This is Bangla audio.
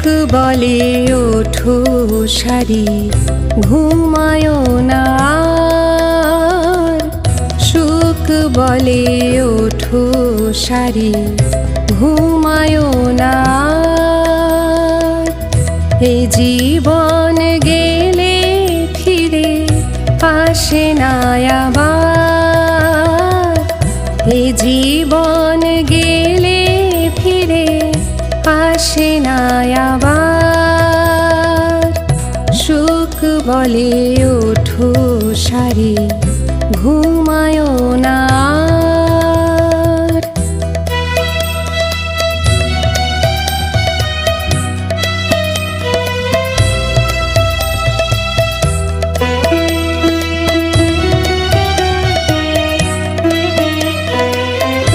বলে ওঠো সারি, ঘুমায় না আর। সুখ বলে ওঠো সারি, ঘুমায় না আর। এ জীবন গেলে ফিরে আসে না আবার। এ জীবন গেলে ফিরে আসে না আবার। সুখ বলে ওঠো সারি,